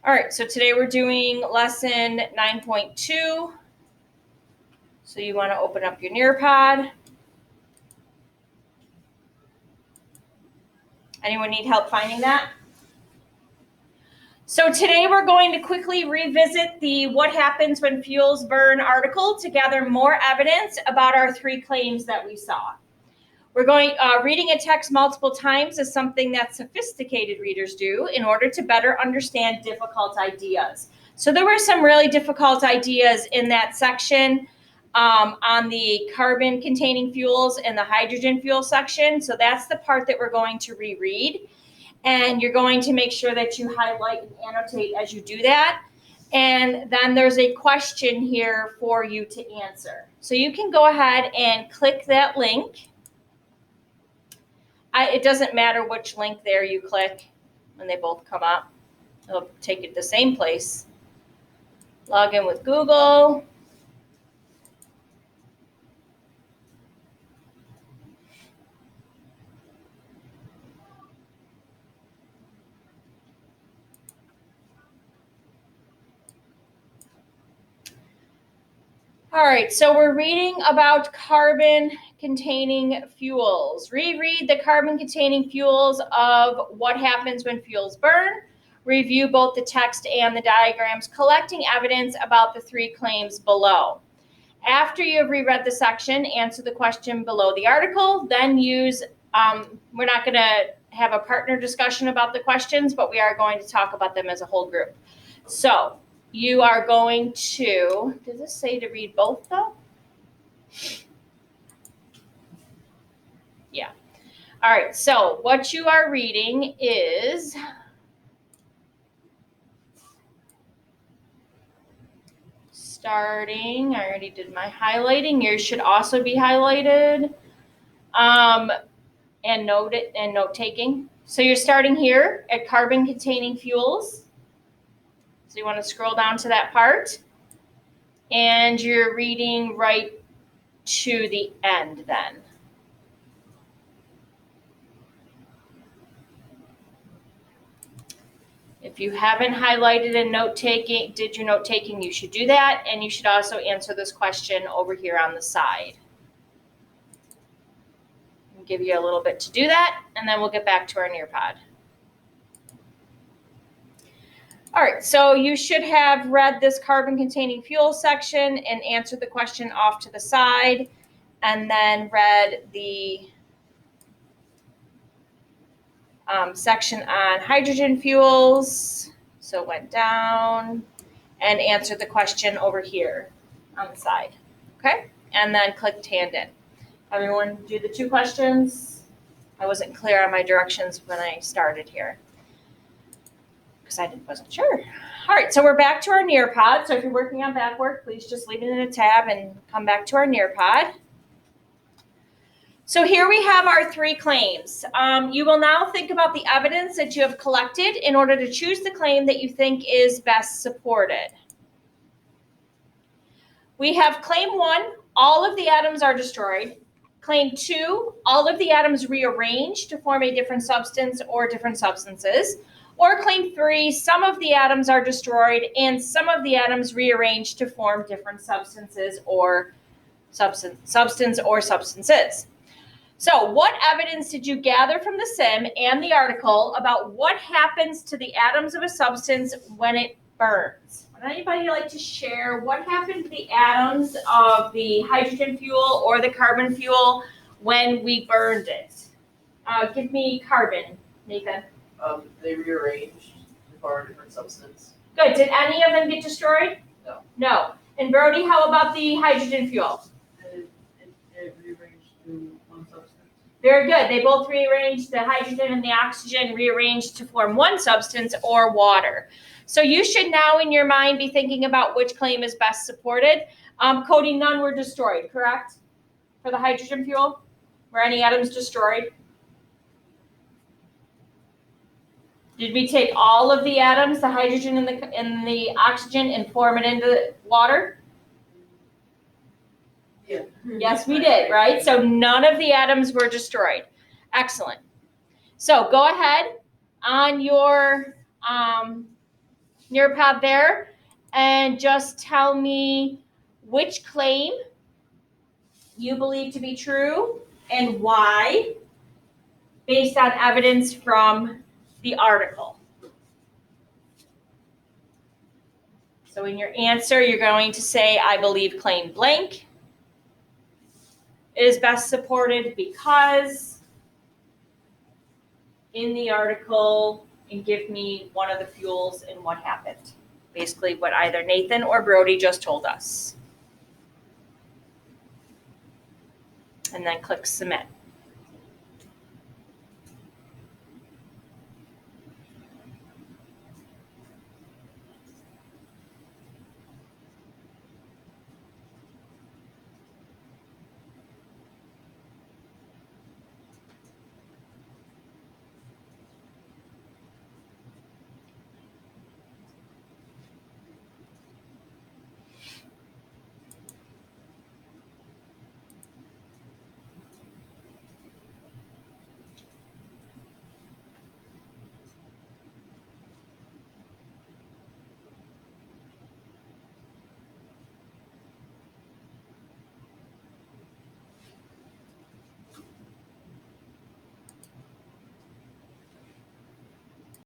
All right, so today we're doing lesson 9.2. So you want to open up your Nearpod. Anyone need help finding that? So today we're going to quickly revisit the What Happens When Fuels Burn article to gather more evidence about our three claims that we saw. We're going reading a text multiple times is something that sophisticated readers do in order to better understand difficult ideas. So there were some really difficult ideas in that section on the carbon-containing fuels and the hydrogen fuel section. So that's the part that we're going to reread. And you're going to make sure that you highlight and annotate as you do that. And then there's a question here for you to answer. So you can go ahead and click that link. It doesn't matter which link there you click when they both come up. It'll take you to the same place. Log in with Google. All right, so we're reading about carbon-containing fuels. Reread the carbon-containing fuels of What Happens When Fuels Burn. Review both the text and the diagrams, collecting evidence about the three claims below. After you have reread the section, answer the question below the article, then use, we're not going to have a partner discussion about the questions, but we are going to talk about them as a whole group. So you are going to, does this say to read both though? Yeah. All right, so what you are reading is starting, I already did my highlighting. Yours should also be highlighted. And note taking. So you're starting here at carbon-containing fuels. So you want to scroll down to that part. And you're reading right to the end then. If you haven't highlighted and did your note taking, you should do that. And you should also answer this question over here on the side. I'll give you a little bit to do that, and then we'll get back to our Nearpod. All right, so you should have read this carbon-containing fuel section and answered the question off to the side, and then read the section on hydrogen fuels. So went down and answered the question over here on the side, okay? And then clicked hand in. Everyone do the two questions? I wasn't clear on my directions when I started here because I wasn't sure. All right, so we're back to our Nearpod. So if you're working on back work, please just leave it in a tab and come back to our Nearpod. So here we have our three claims. You will now think about the evidence that you have collected in order to choose the claim that you think is best supported. We have claim 1, all of the atoms are destroyed. Claim 2, all of the atoms rearrange to form a different substance or different substances. Or claim 3, some of the atoms are destroyed and some of the atoms rearrange to form different substances or substances. So what evidence did you gather from the sim and the article about what happens to the atoms of a substance when it burns? Would anybody like to share what happened to the atoms of the hydrogen fuel or the carbon fuel when we burned it? Give me carbon, Nathan. They rearranged to form a different substance. Good. Did any of them get destroyed? No. No. And Brody, how about the hydrogen fuel? It rearranged to one substance. Very good. They both rearranged, the hydrogen and the oxygen rearranged to form one substance or water. So you should now in your mind be thinking about which claim is best supported. Cody, none were destroyed, correct? For the hydrogen fuel? Were any atoms destroyed? Did we take all of the atoms, the hydrogen and the oxygen, and form it into water? Yeah. Yes, we did, right? So none of the atoms were destroyed. Excellent. So go ahead on your Nearpod there, and just tell me which claim you believe to be true and why, based on evidence from the article. So in your answer, you're going to say, I believe claim blank is best supported because in the article, and give me one of the fuels and what happened. Basically what either Nathan or Brody just told us. And then click submit.